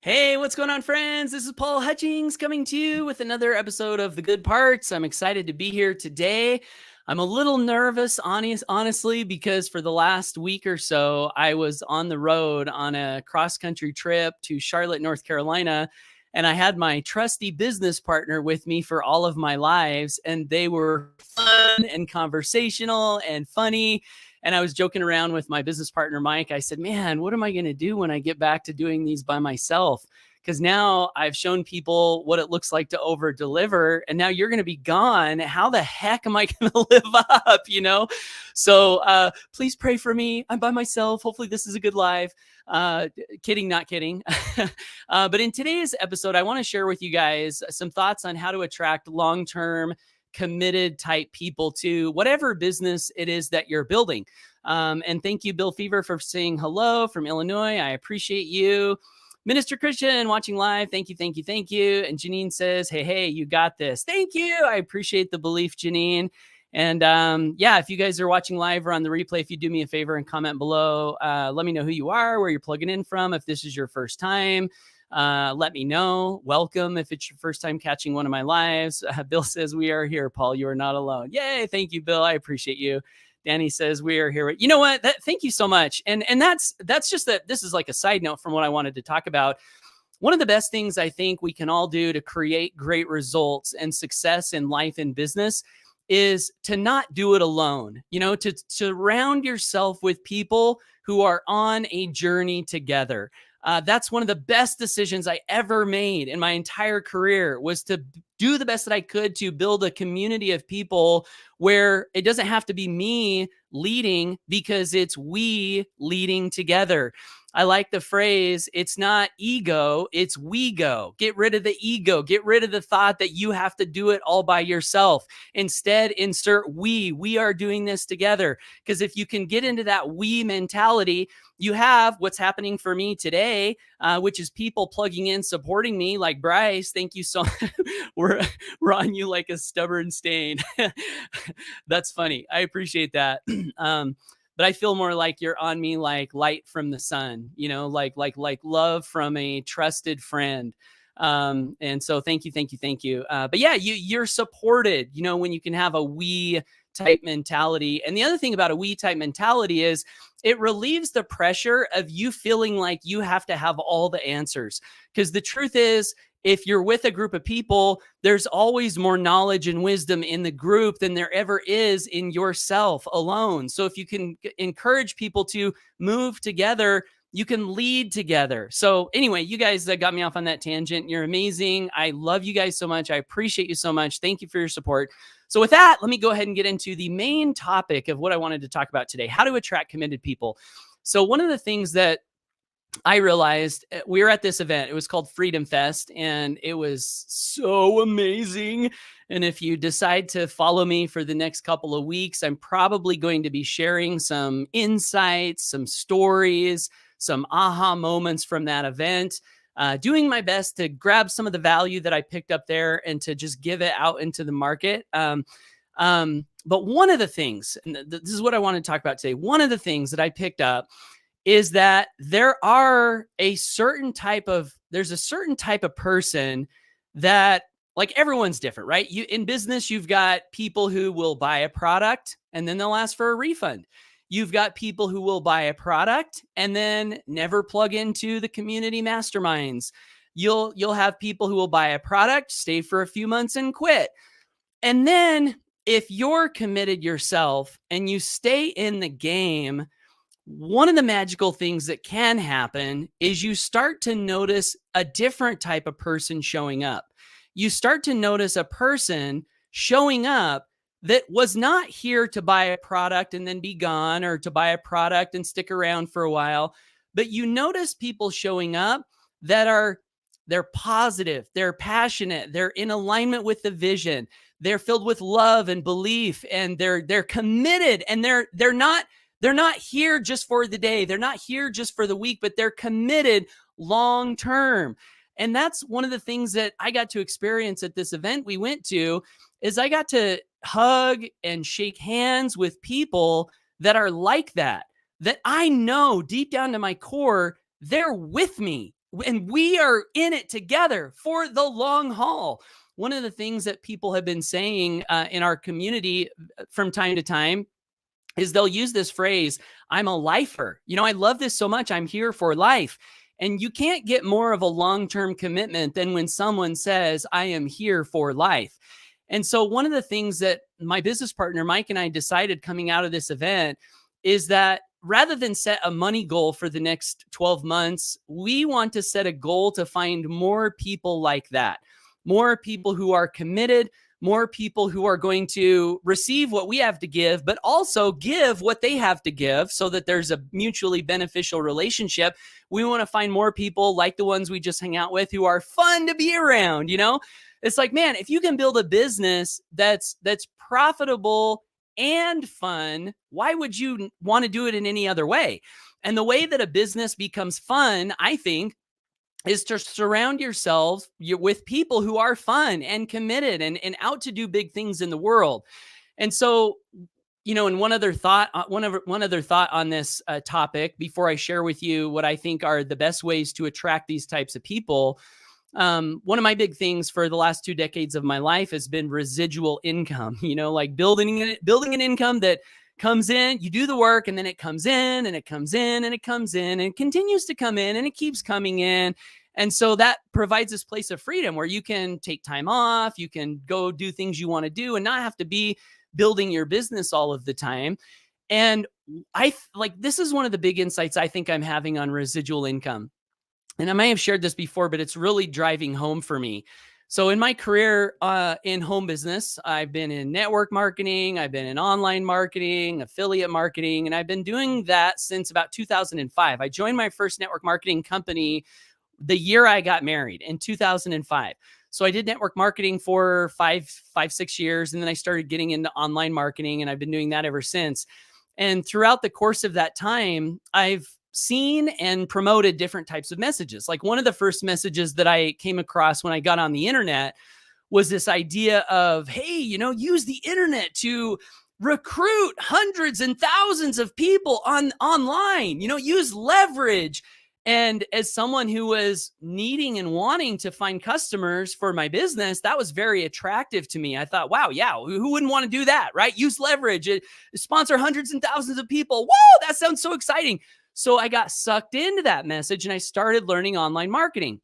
Hey, what's going on, friends? This is Paul Hutchings coming to you with another episode of The Good Parts. I'm excited to be here today. I'm a little nervous, honestly, because for the last week or so, I was on the road on a cross country trip to Charlotte, North Carolina, and I had my trusty business partner with me for all of my lives, and they were fun and conversational and funny. And I was joking around with my business partner, Mike. I said, man, what am I going to do when I get back to doing these by myself? Because now I've shown people what it looks like to over deliver. And now you're going to be gone. How the heck am I going to live up? So please pray for me. I'm by myself. Hopefully this is a good live. Kidding, not kidding. But in today's episode, I want to share with you guys some thoughts on how to attract long-term committed type people to whatever business it is that you're building. And thank you, Bill Fever, for saying hello from Illinois. I appreciate you. Minister Christian watching live. Thank you, thank you, thank you. And Janine says, hey, you got this. Thank you. I appreciate the belief, Janine. And if you guys are watching live or on the replay, if you do me a favor and comment below, let me know who you are, where you're plugging in from. If this is your first time, let me know. Welcome if it's your first time catching one of my lives. Bill says, we are here, Paul. You are not alone. Yay. Thank you, Bill. I appreciate you. Danny says, we are here. You know what? Thank you so much. And that's just that. This is like a side note from what I wanted to talk about. One of the best things I think we can all do to create great results and success in life and business is to not do it alone, to surround yourself with people who are on a journey together. That's one of the best decisions I ever made in my entire career, was to do the best that I could to build a community of people where it doesn't have to be me leading, because it's we leading together. I like the phrase, it's not ego, it's we go. Get rid of the ego. Get rid of the thought that you have to do it all by yourself. Instead, insert we. We are doing this together. Because if you can get into that we mentality, you have what's happening for me today, which is people plugging in, supporting me, like Bryce. Thank you so much. We're on you like a stubborn stain. That's funny. I appreciate that. But I feel more like you're on me like light from the sun, like love from a trusted friend. And so thank you. But yeah, you're supported, when you can have a we type mentality. And the other thing about a we type mentality is it relieves the pressure of you feeling like you have to have all the answers. Because the truth is, if you're with a group of people, there's always more knowledge and wisdom in the group than there ever is in yourself alone. So if you can encourage people to move together, you can lead together. So anyway, you guys got me off on that tangent. You're amazing. I love you guys so much. I appreciate you so much. Thank you for your support. So with that, let me go ahead and get into the main topic of what I wanted to talk about today: how to attract committed people. So one of the things that I realized, we were at this event. It was called Freedom Fest, and it was so amazing. And if you decide to follow me for the next couple of weeks, I'm probably going to be sharing some insights, some stories, some aha moments from that event, doing my best to grab some of the value that I picked up there and to just give it out into the market. But one of the things, and this is what I want to talk about today, one of the things that I picked up is that there's a certain type of person that, like, everyone's different, right? In business, you've got people who will buy a product and then they'll ask for a refund. You've got people who will buy a product and then never plug into the community masterminds. You'll have people who will buy a product, stay for a few months and quit. And then if you're committed yourself and you stay in the game, one of the magical things that can happen is you start to notice a different type of person showing up. You start to notice a person showing up that was not here to buy a product and then be gone, or to buy a product and stick around for a while. But you notice people showing up that they're positive, they're passionate, they're in alignment with the vision, they're filled with love and belief, and they're committed, and they're not here just for the day. They're not here just for the week, but they're committed long term. And that's one of the things that I got to experience at this event we went to, is I got to hug and shake hands with people that are like that I know deep down to my core, they're with me. and we are in it together for the long haul. One of the things that people have been saying in our community from time to time is they'll use this phrase, I'm a lifer. I love this so much. I'm here for life. And you can't get more of a long-term commitment than when someone says, I am here for life. And so one of the things that my business partner, Mike, and I decided coming out of this event is that rather than set a money goal for the next 12 months, we want to set a goal to find more people like that, more people who are committed, more people who are going to receive what we have to give, but also give what they have to give so that there's a mutually beneficial relationship. We want to find more people like the ones we just hang out with who are fun to be around. It's like, man, if you can build a business that's profitable and fun, why would you want to do it in any other way? And the way that a business becomes fun, I think, is to surround yourself with people who are fun and committed and out to do big things in the world. And so, and one other thought on this topic before I share with you what I think are the best ways to attract these types of people. One of my big things for the last 2 decades of my life has been residual income, like building an income that comes in, you do the work, and then it comes in and it comes in and it comes in and it continues to come in and it keeps coming in. And so that provides this place of freedom where you can take time off, you can go do things you want to do and not have to be building your business all of the time. And this is one of the big insights I think I'm having on residual income. And I may have shared this before, but it's really driving home for me. So in my career in home business, I've been in network marketing, I've been in online marketing, affiliate marketing, and I've been doing that since about 2005. I joined my first network marketing company the year I got married in 2005. So I did network marketing for 6 years, and then I started getting into online marketing, and I've been doing that ever since. And throughout the course of that time, I've seen and promoted different types of messages. Like one of the first messages that I came across when I got on the internet was this idea of, hey, use the internet to recruit hundreds and thousands of people online, use leverage. And as someone who was needing and wanting to find customers for my business, that was very attractive to me. I thought, wow, yeah, who wouldn't want to do that, right? Use leverage, sponsor hundreds and thousands of people. Whoa, that sounds so exciting. So I got sucked into that message and I started learning online marketing.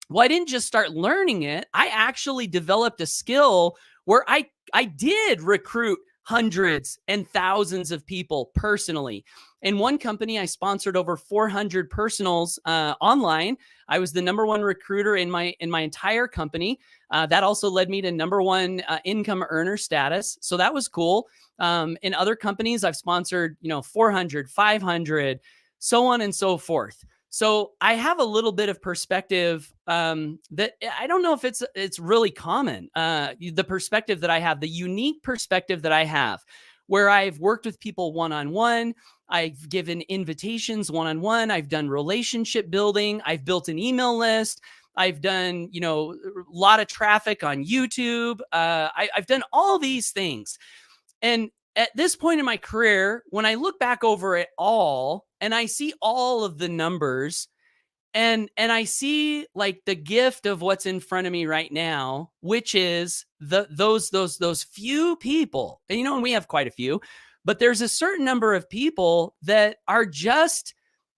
Well, I didn't just start learning it. I actually developed a skill where I did recruit hundreds and thousands of people personally. In one company, I sponsored over 400 personals online. I was the number one recruiter in my entire company. That also led me to number one income earner status. So that was cool. In other companies, I've sponsored, 400, 500, so on and so forth. So I have a little bit of perspective that I don't know if it's really common. The perspective that I have, the unique perspective that I have, where I've worked with people one-on-one, I've given invitations one-on-one, I've done relationship building, I've built an email list, I've done, a lot of traffic on YouTube. I've done all these things. And at this point in my career, when I look back over it all and I see all of the numbers and I see like the gift of what's in front of me right now, which is those few people, and we have quite a few, but there's a certain number of people that are just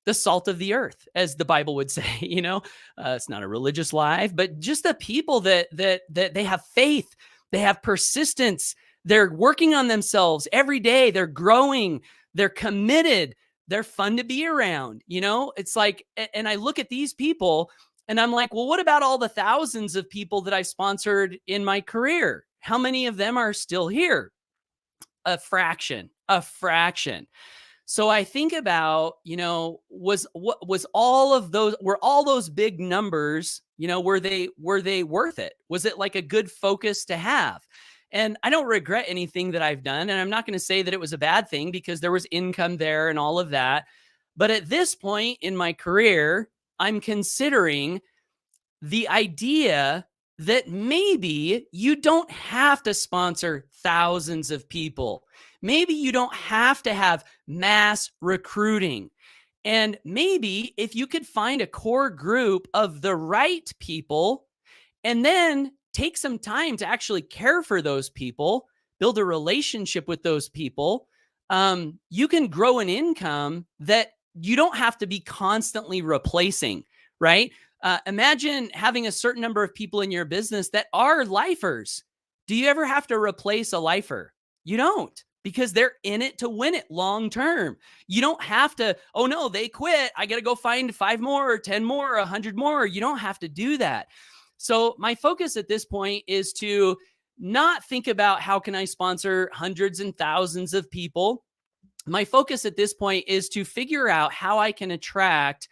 the salt of the earth, as the Bible would say. It's not a religious lie, but just the people that they have faith, they have persistence. They're working on themselves every day. They're growing. They're committed. They're fun to be around. It's like, and I look at these people and I'm like, well, what about all the thousands of people that I sponsored in my career? How many of them are still here? A fraction. So I think about, were all those big numbers, were they worth it? Was it like a good focus to have? And I don't regret anything that I've done. And I'm not going to say that it was a bad thing because there was income there and all of that. But at this point in my career, I'm considering the idea that maybe you don't have to sponsor thousands of people. Maybe you don't have to have mass recruiting. And maybe if you could find a core group of the right people and then take some time to actually care for those people, build a relationship with those people, you can grow an income that you don't have to be constantly replacing, right? Imagine having a certain number of people in your business that are lifers. Do you ever have to replace a lifer? You don't, because they're in it to win it long term. You don't have to, oh no, they quit, I got to go find 5 more or 10 more or 100 more. You don't have to do that. So my focus at this point is to not think about how can I sponsor hundreds and thousands of people. My focus at this point is to figure out how I can attract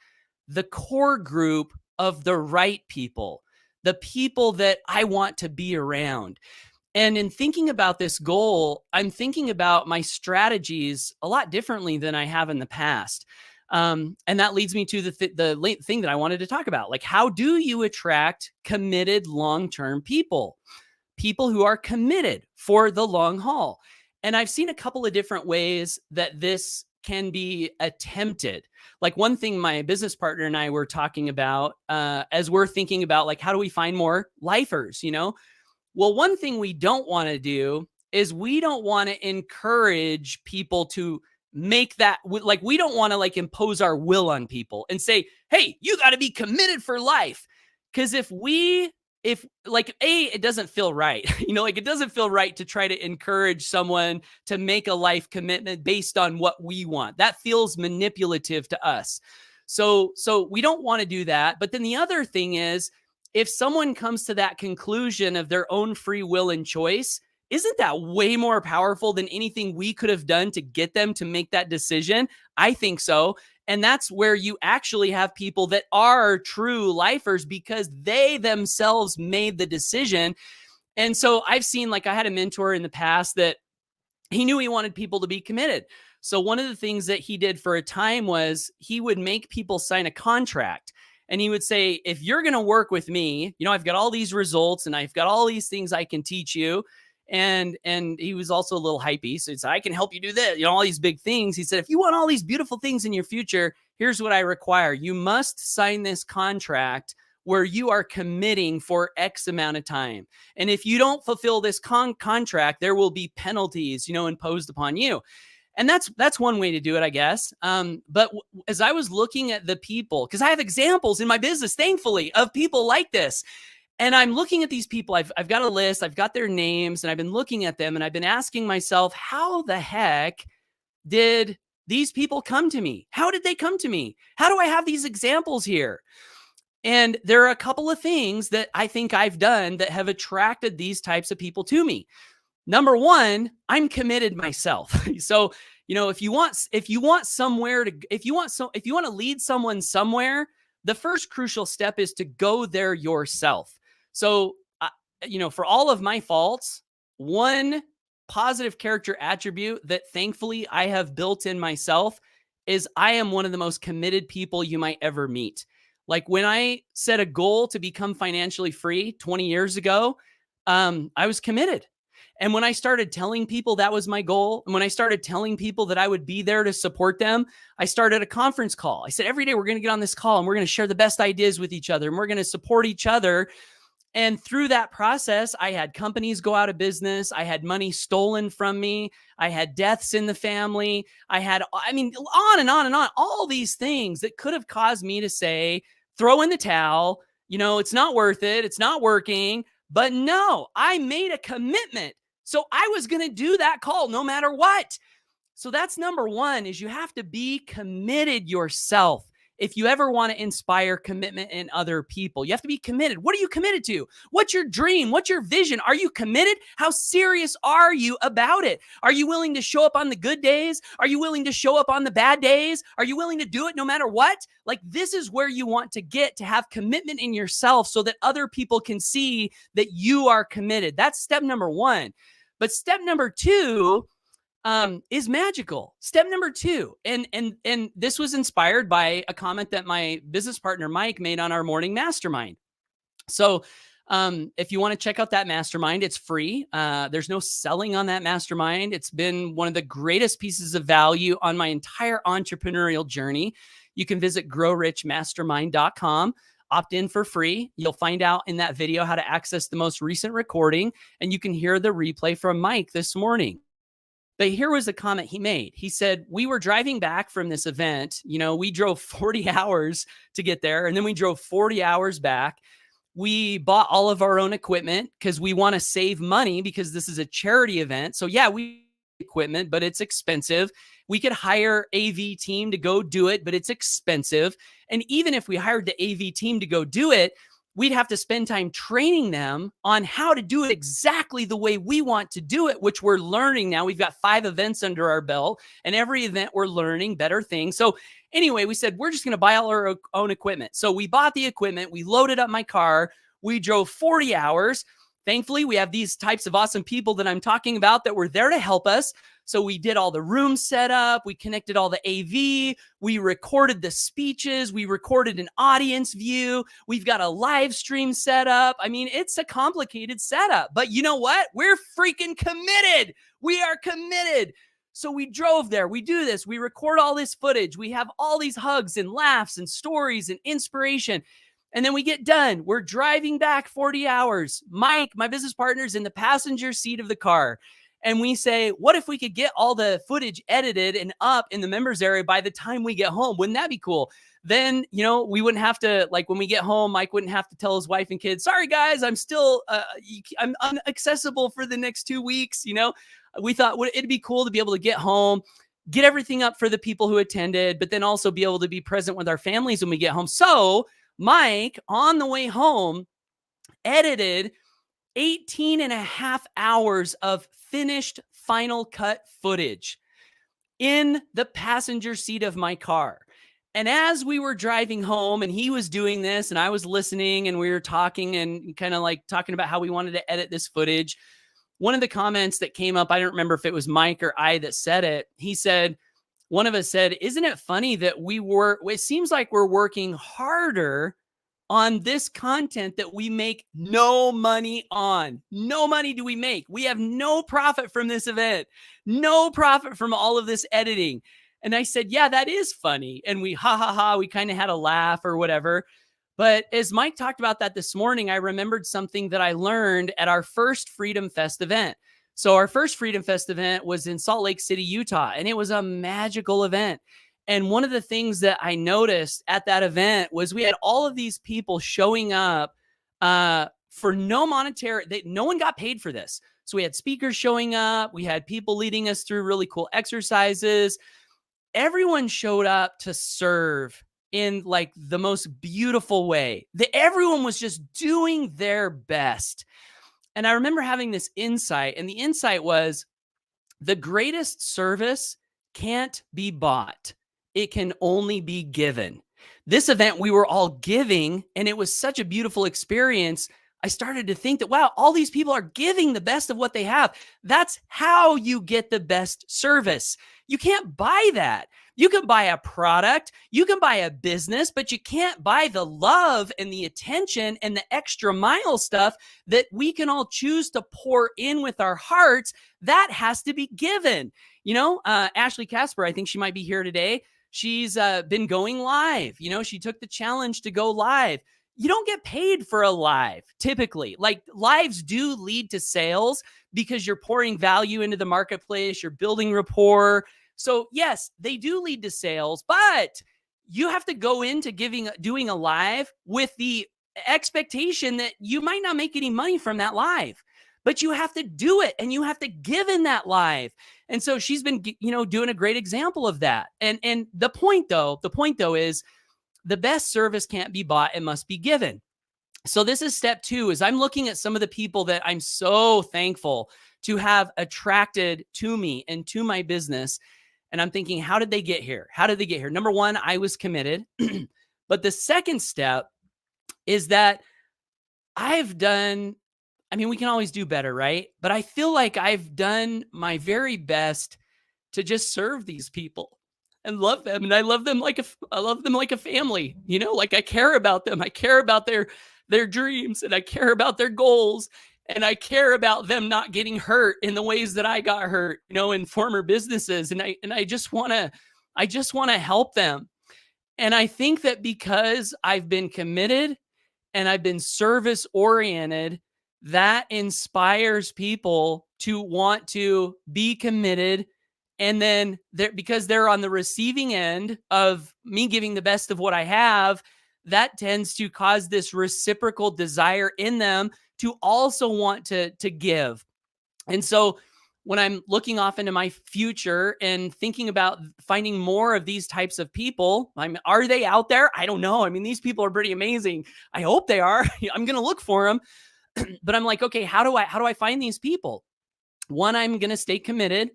the core group of the right people, the people that I want to be around. And in thinking about this goal, I'm thinking about my strategies a lot differently than I have in the past. And that leads me to the thing that I wanted to talk about. Like, how do you attract committed long-term people? People who are committed for the long haul. And I've seen a couple of different ways that this can be attempted. Like, one thing my business partner and I were talking about as we're thinking about, like, how do we find more lifers, you know? Well, one thing we don't want to do is we don't want to encourage people to make that, like, we don't want to like impose our will on people and say, hey, you got to be committed for life. Because if like, it doesn't feel right, you know, like, it doesn't feel right to try to encourage someone to make a life commitment based on what we want. That feels manipulative to us. So we don't want to do that. But then the other thing is, if someone comes to that conclusion of their own free will and choice, isn't that way more powerful than anything we could have done to get them to make that decision? I think so. And that's where you actually have people that are true lifers because they themselves made the decision. And so I've seen, like, I had a mentor in the past that he knew he wanted people to be committed. So one of the things that he did for a time was he would make people sign a contract. And he would say, if you're going to work with me, you know, I've got all these results and I've got all these things I can teach you. And he was also a little hypey. So he said, I can help you do this, you know, all these big things. He said, if you want all these beautiful things in your future, here's what I require. You must sign this contract where you are committing for X amount of time. And if you don't fulfill this contract, there will be penalties, you know, imposed upon you. And that's one way to do it, I guess. But as I was looking at the people, because I have examples in my business, thankfully, of people like this. And I'm looking at these people. I've got a list. I've got their names. And I've been looking at them. And I've been asking myself, how the heck did these people come to me? How did they come to me? How do I have these examples here? And there are a couple of things that I think I've done that have attracted these types of people to me. Number one, I'm committed myself. So, you know, if you want to lead someone somewhere, the first crucial step is to go there yourself. So, you know, for all of my faults, one positive character attribute that thankfully I have built in myself is I am one of the most committed people you might ever meet. Like, when I set a goal to become financially free 20 years ago, I was committed. And when I started telling people that was my goal, and when I started telling people that I would be there to support them, I started a conference call. I said, every day we're going to get on this call and we're going to share the best ideas with each other and we're going to support each other. And through that process, I had companies go out of business. I had money stolen from me. I had deaths in the family. On and on and on, all these things that could have caused me to say, throw in the towel, you know, it's not worth it. It's not working. But no, I made a commitment. So I was going to do that call no matter what. So that's number one, is you have to be committed yourself. If you ever want to inspire commitment in other people, you have to be committed. What are you committed to? What's your dream? What's your vision? Are you committed? How serious are you about it? Are you willing to show up on the good days? Are you willing to show up on the bad days? Are you willing to do it no matter what? Like, this is where you want to get, to have commitment in yourself so that other people can see that you are committed. That's step number one. But step number two is magical. Step number two, and this was inspired by a comment that my business partner Mike made on our morning mastermind. So if you want to check out that mastermind, it's free. There's no selling on that mastermind. It's been one of the greatest pieces of value on my entire entrepreneurial journey. you can visit growrichmastermind.com. Opt in for free. You'll find out in that video how to access the most recent recording, and you can hear the replay from Mike this morning. But here was the comment he made. He said, we were driving back from this event. We drove 40 hours to get there, and then we drove 40 hours back. We bought all of our own equipment because we want to save money because this is a charity event. So yeah, we equipment, but it's expensive. We could hire AV team to go do it, but it's expensive. And even if we hired the AV team to go do it, we'd have to spend time training them on how to do it exactly the way we want to do it, which we're learning now. We've got 5 events under our belt, and every event we're learning better things. So anyway, we said, we're just going to buy all our own equipment. So we bought the equipment. We loaded up my car. We drove 40 hours. Thankfully, we have these types of awesome people that I'm talking about that were there to help us. So we did all the room setup. We connected all the AV. We recorded the speeches. We recorded an audience view. We've got a live stream set up. I mean, it's a complicated setup. But you know what? We're freaking committed. We are committed. So we drove there. We do this. We record all this footage. We have all these hugs and laughs and stories and inspiration. And then we get done. We're driving back 40 hours. Mike, my business partner, is in the passenger seat of the car. And we say, what if we could get all the footage edited and up in the members area by the time we get home? Wouldn't that be cool? Then, we wouldn't have to, like when we get home, Mike wouldn't have to tell his wife and kids, sorry guys, I'm still, I'm inaccessible for the next 2 weeks. We thought it'd be cool to be able to get home, get everything up for the people who attended, but then also be able to be present with our families when we get home. So Mike, on the way home, edited 18 and a half hours of finished final cut footage in the passenger seat of my car. And as we were driving home and he was doing this and I was listening and we were talking and kind of like talking about how we wanted to edit this footage, one of the comments that came up, I don't remember if it was Mike or I that said it. He said, one of us said, isn't it funny that it seems like we're working harder on this content that we make no money on. No money do we make. We have no profit from this event, no profit from all of this editing. And I said, yeah, that is funny. And we, we kind of had a laugh or whatever. But as Mike talked about that this morning, I remembered something that I learned at our first Freedom Fest event. So our first Freedom Fest event was in Salt Lake City, Utah, and it was a magical event. And one of the things that I noticed at that event was we had all of these people showing up for no monetary, no one got paid for this. So we had speakers showing up. We had people leading us through really cool exercises. Everyone showed up to serve in like the most beautiful way. Everyone was just doing their best. And I remember having this insight, and the insight was the greatest service can't be bought. It can only be given. This event, we were all giving, and it was such a beautiful experience. I started to think that, wow, all these people are giving the best of what they have. That's how you get the best service. You can't buy that. You can buy a product, you can buy a business, but you can't buy the love and the attention and the extra mile stuff that we can all choose to pour in with our hearts. That has to be given. Ashley Casper, I think she might be here today. She's been going live. She took the challenge to go live. You don't get paid for a live typically. Like lives do lead to sales because you're pouring value into the marketplace, you're building rapport. So yes, they do lead to sales, but you have to go into doing a live with the expectation that you might not make any money from that live, but you have to do it and you have to give in that live. And so she's been, doing a great example of that. And the point though is the best service can't be bought. It must be given. So this is step 2, is I'm looking at some of the people that I'm so thankful to have attracted to me and to my business. And I'm thinking, how did they get here? How did they get here? Number 1, I was committed. But the second step is that we can always do better, right? But I feel like I've done my very best to just serve these people and love them. And I love them like a family, like I care about them. I care about their dreams, and I care about their goals. And I care about them not getting hurt in the ways that I got hurt, in former businesses. And I just want to help them. And I think that because I've been committed and I've been service oriented, that inspires people to want to be committed. And then because they're on the receiving end of me giving the best of what I have, that tends to cause this reciprocal desire in them to also want to give. And so when I'm looking off into my future and thinking about finding more of these types of people, are they out there? I don't know. I mean, these people are pretty amazing. I hope they are. I'm going to look for them. But I'm like, okay, how do I find these people? One, I'm going to stay committed,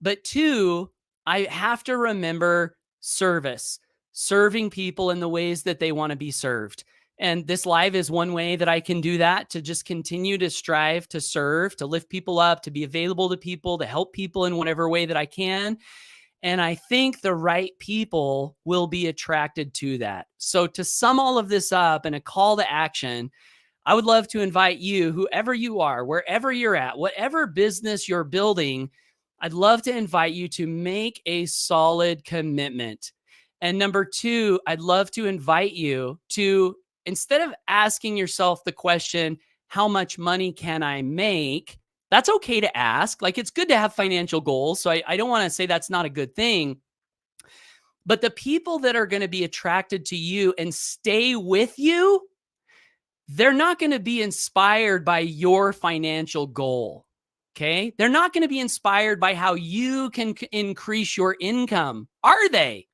but two, I have to remember serving people in the ways that they want to be served. And this live is one way that I can do that, to just continue to strive to serve, to lift people up, to be available to people, to help people in whatever way that I can. And I think the right people will be attracted to that. So to sum all of this up in a call to action, I would love to invite you, whoever you are, wherever you're at, whatever business you're building, I'd love to invite you to make a solid commitment. And number two, I'd love to invite you to, instead of asking yourself the question, how much money can I make? That's okay to ask. Like, it's good to have financial goals. So I don't want to say that's not a good thing. But the people that are going to be attracted to you and stay with you, they're not going to be inspired by your financial goal. Okay. They're not going to be inspired by how you can increase your income, are they?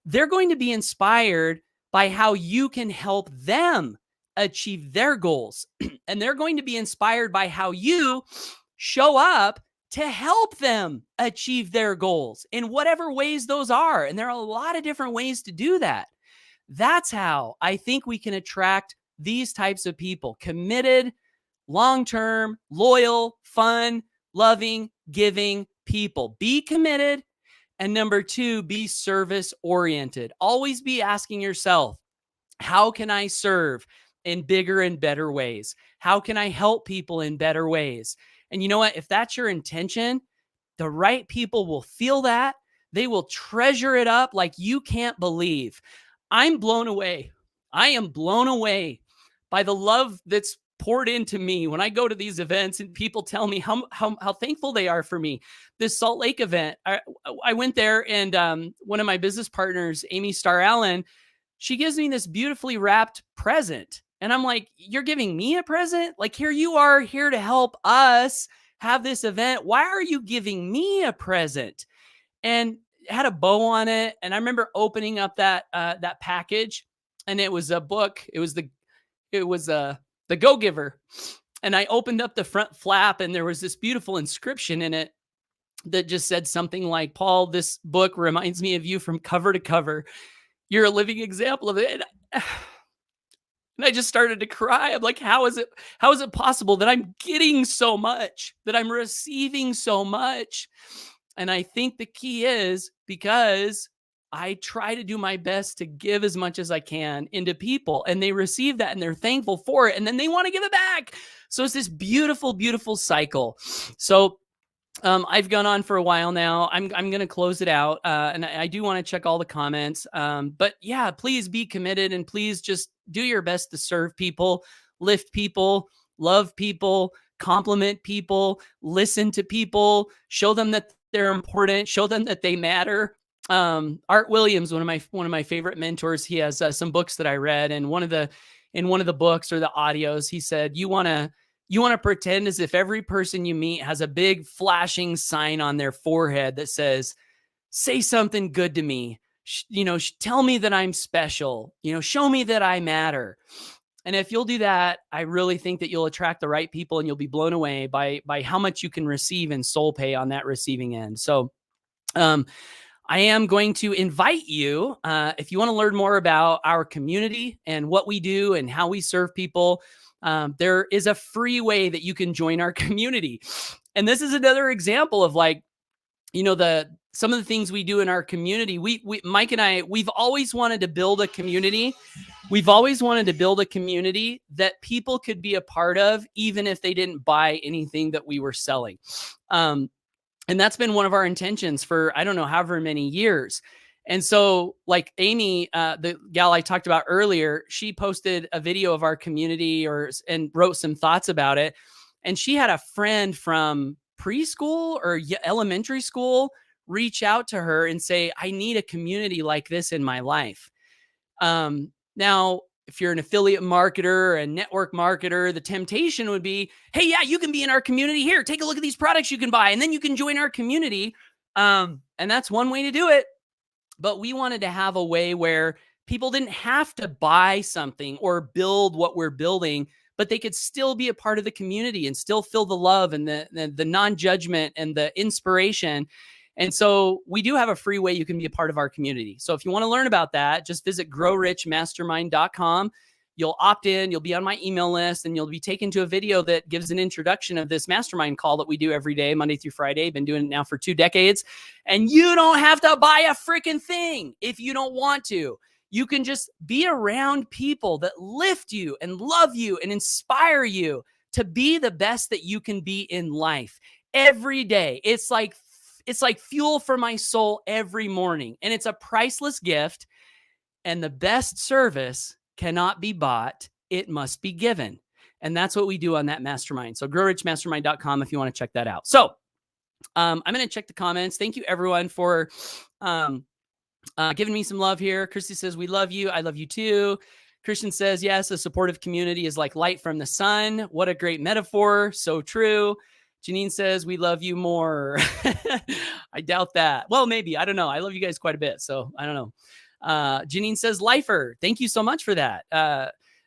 They're going to be inspired by how you can help them achieve their goals. And they're going to be inspired by how you show up to help them achieve their goals in whatever ways those are. And there are a lot of different ways to do that. That's how I think we can attract these types of people: committed, long-term, loyal, fun, loving, giving people. Be committed. And number two, be service oriented. Always be asking yourself, how can I serve in bigger and better ways? How can I help people in better ways? And you know what? If that's your intention, the right people will feel that. They will treasure it up like you can't believe. I'm blown away. I am blown away by the love that's poured into me when I go to these events and people tell me how thankful they are for me. This Salt Lake event, I went there, and one of my business partners, Amy Starr Allen, she gives me this beautifully wrapped present. And I'm like, you're giving me a present? Like, here you are, here to help us have this event. Why are you giving me a present? And it had a bow on it. And I remember opening up that package, and it was a book. It was the Go-Giver. And I opened up the front flap, and there was this beautiful inscription in it that just said something like, Paul, this book reminds me of you from cover to cover. You're a living example of it. And I just started to cry. I'm like, how is it possible that I'm getting so much, that I'm receiving so much? And I think the key is because I try to do my best to give as much as I can into people, and they receive that and they're thankful for it. And then they want to give it back. So it's this beautiful, beautiful cycle. So I've gone on for a while now. I'm going to close it out. And I do want to check all the comments. But yeah, please be committed, and please just do your best to serve people, lift people, love people, compliment people, listen to people, show them that they're important, show them that they matter. Art Williams, one of my favorite mentors, he has some books that I read, and in one of the books or the audios, he said, you want to pretend as if every person you meet has a big flashing sign on their forehead that says, say something good to me. Tell me that I'm special, show me that I matter. And if you'll do that, I really think that you'll attract the right people, and you'll be blown away by how much you can receive in soul pay on that receiving end. So, I am going to invite you, if you want to learn more about our community and what we do and how we serve people, there is a free way that you can join our community. And this is another example of some of the things we do in our community. Mike and I, we've always wanted to build a community. We've always wanted to build a community that people could be a part of, even if they didn't buy anything that we were selling. And that's been one of our intentions for, I don't know, however many years. And so like Amy, the gal I talked about earlier, she posted a video of our community and wrote some thoughts about it. And she had a friend from preschool or elementary school reach out to her and say, I need a community like this in my life. Now, if you're an affiliate marketer, a network marketer, the temptation would be, hey, yeah, you can be in our community. Here, take a look at these products you can buy, and then you can join our community. And that's one way to do it. But we wanted to have a way where people didn't have to buy something or build what we're building, but they could still be a part of the community and still feel the love and the non-judgment and the inspiration. And so we do have a free way you can be a part of our community. So if you want to learn about that, just visit growrichmastermind.com. You'll opt in, you'll be on my email list, and you'll be taken to a video that gives an introduction of this mastermind call that we do every day, Monday through Friday. Been doing it now for 2 decades. And you don't have to buy a freaking thing if you don't want to. You can just be around people that lift you and love you and inspire you to be the best that you can be in life every day. It's like fuel for my soul every morning. And it's a priceless gift. And the best service cannot be bought. It must be given. And that's what we do on that mastermind. So growrichmastermind.com if you want to check that out. So I'm going to check the comments. Thank you everyone for giving me some love here. Christy says, we love you. I love you too. Christian says, yes, a supportive community is like light from the sun. What a great metaphor. So true. Janine says, we love you more. I doubt that. Well, maybe. I don't know. I love you guys quite a bit. So I don't know. Janine says, lifer. Thank you so much for that.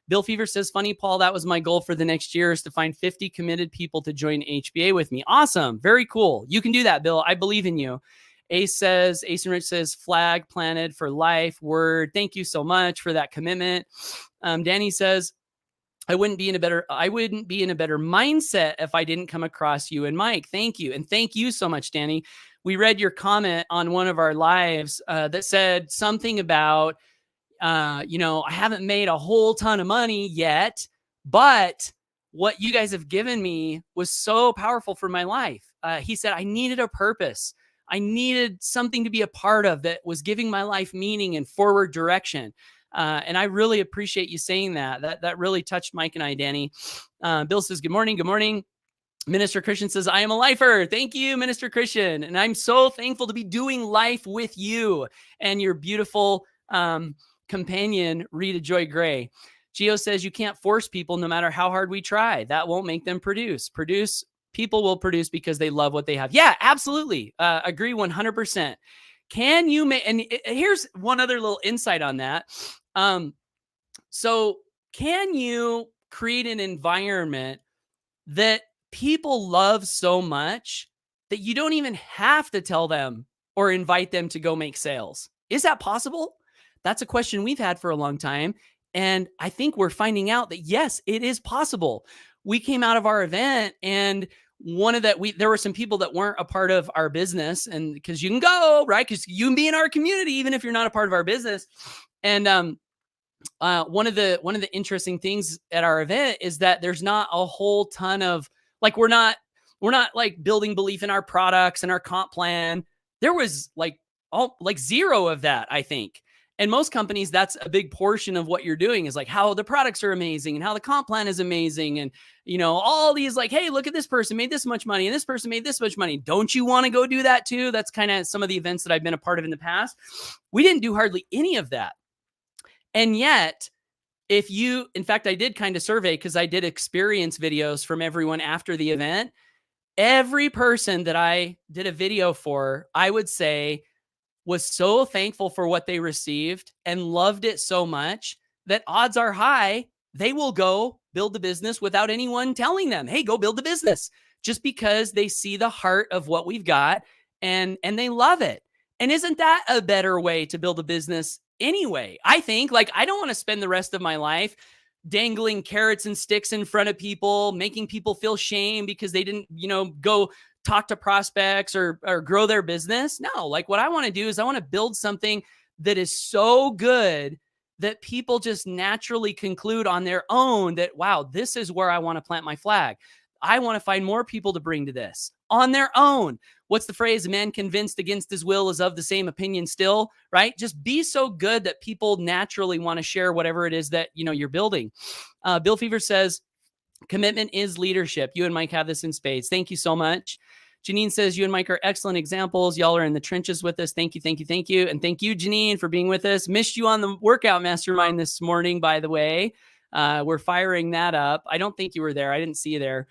Bill Fever says, funny, Paul, that was my goal for the next year is to find 50 committed people to join HBA with me. Awesome. Very cool. You can do that, Bill. I believe in you. Ace and Rich says, flag planted for life. Word. Thank you so much for that commitment. Danny says, I wouldn't be in a better mindset if I didn't come across you and Mike. Thank you. And thank you so much, Danny. We read your comment on one of our lives that said something about, I haven't made a whole ton of money yet, but what you guys have given me was so powerful for my life. He said, I needed a purpose. I needed something to be a part of that was giving my life meaning and forward direction. And I really appreciate you saying that. That really touched Mike and I, Danny. Bill says, good morning. Good morning. Minister Christian says, I am a lifer. Thank you, Minister Christian. And I'm so thankful to be doing life with you and your beautiful companion, Rita Joy Gray. Gio says, you can't force people no matter how hard we try. That won't make them produce. People will produce because they love what they have. Yeah, absolutely. Agree 100%. Can you make, and here's one other little insight on that. So can you create an environment that people love so much that you don't even have to tell them or invite them to go make sales? Is that possible? That's a question we've had for a long time. And I think we're finding out that yes, it is possible. We came out of our event and there were some people that weren't a part of our business, and because you can go, right? Because you can be in our community, even if you're not a part of our business. And one of the interesting things at our event is that there's not a whole ton of like, we're not like building belief in our products and our comp plan. There was like zero of that, I think. And most companies, that's a big portion of what you're doing is like how the products are amazing and how the comp plan is amazing. And, all these like, hey, look at this person made this much money and this person made this much money. Don't you want to go do that too? That's kind of some of the events that I've been a part of in the past. We didn't do hardly any of that. And yet, in fact, I did kind of survey because I did experience videos from everyone after the event. Every person that I did a video for, I would say, was so thankful for what they received and loved it so much that odds are high they will go build the business without anyone telling them, hey, go build the business, just because they see the heart of what we've got and they love it. And isn't that a better way to build a business anyway? I think, like, I don't want to spend the rest of my life dangling carrots and sticks in front of people, making people feel shame because they didn't, go talk to prospects or grow their business. No, like what I want to do is I want to build something that is so good that people just naturally conclude on their own that, wow, this is where I want to plant my flag. I want to find more people to bring to this. on their own. What's the phrase? A man convinced against his will is of the same opinion still, right? Just be so good that people naturally want to share whatever it is that, you're building. Bill Fever says, commitment is leadership. You and Mike have this in spades. Thank you so much. Janine says, you and Mike are excellent examples. Y'all are in the trenches with us. Thank you, thank you, thank you. And thank you, Janine, for being with us. Missed you on the workout mastermind this morning, by the way. We're firing that up. I don't think you were there. I didn't see you there.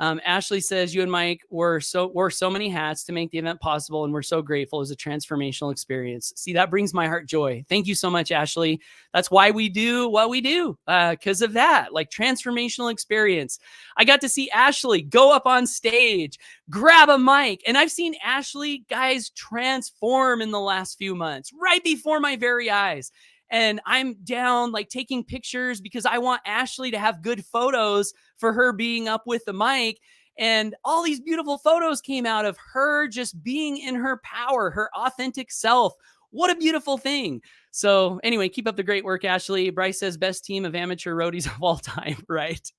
Ashley says, you and Mike wore so many hats to make the event possible, and we're so grateful. It was a transformational experience. See, that brings my heart joy. Thank you so much, Ashley. That's why we do what we do, because of that, like transformational experience. I got to see Ashley go up on stage, grab a mic, and I've seen Ashley, guys, transform in the last few months, right before my very eyes. And I'm down like taking pictures because I want Ashley to have good photos for her being up with the mic. And all these beautiful photos came out of her just being in her power, her authentic self. What a beautiful thing. So anyway, keep up the great work, Ashley. Bryce says best team of amateur roadies of all time, right?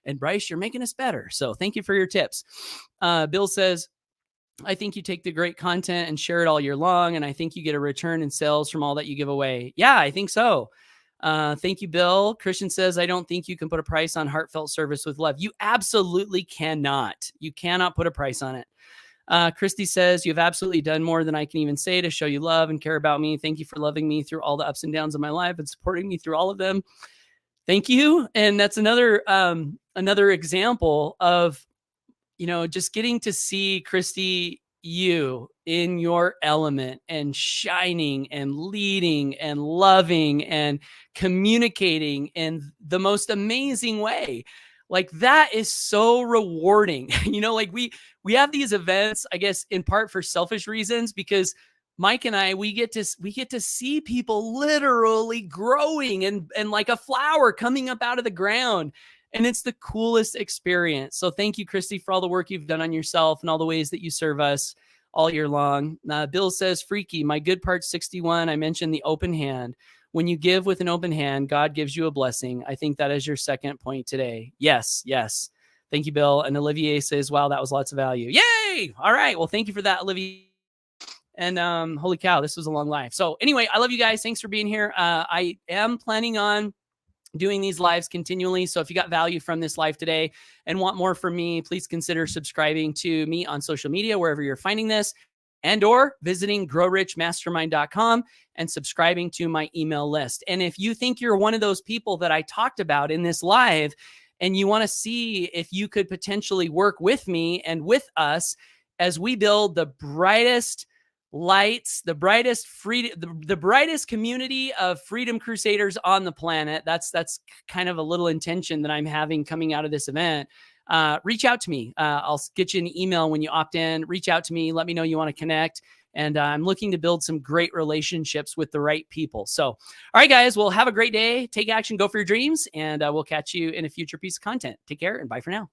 And Bryce, you're making us better. So thank you for your tips. Bill says, I think you take the great content and share it all year long, and I think you get a return in sales from all that you give away. Yeah, I think so. Thank you, Bill. Christian says, I don't think you can put a price on heartfelt service with love. You absolutely cannot. You cannot put a price on it. Christy says, you've absolutely done more than I can even say to show you love and care about me. Thank you for loving me through all the ups and downs of my life and supporting me through all of them. Thank you. And that's another example of, just getting to see, Christy, you in your element and shining and leading and loving and communicating in the most amazing way. Like that is so rewarding. Like we have these events, I guess, in part for selfish reasons, because Mike and I, we get to see people literally growing and like a flower coming up out of the ground. And it's the coolest experience. So thank you, Christy, for all the work you've done on yourself and all the ways that you serve us all year long. Bill says, freaky, my good part 61. I mentioned the open hand. When you give with an open hand, God gives you a blessing. I think that is your second point today. Yes. Thank you, Bill. And Olivier says, wow, that was lots of value. Yay. All right. Well, thank you for that, Olivier. And holy cow, this was a long life. So anyway, I love you guys. Thanks for being here. I am planning on doing these lives continually. So if you got value from this live today and want more from me, please consider subscribing to me on social media, wherever you're finding this, and or visiting growrichmastermind.com and subscribing to my email list. And if you think you're one of those people that I talked about in this live and you want to see if you could potentially work with me and with us as we build the brightest lights, the brightest the brightest community of freedom crusaders on the planet. That's kind of a little intention that I'm having coming out of this event. Reach out to me. I'll get you an email when you opt in. Reach out to me. Let me know you want to connect. And I'm looking to build some great relationships with the right people. So, all right, guys, well, have a great day. Take action, go for your dreams, and we'll catch you in a future piece of content. Take care and bye for now.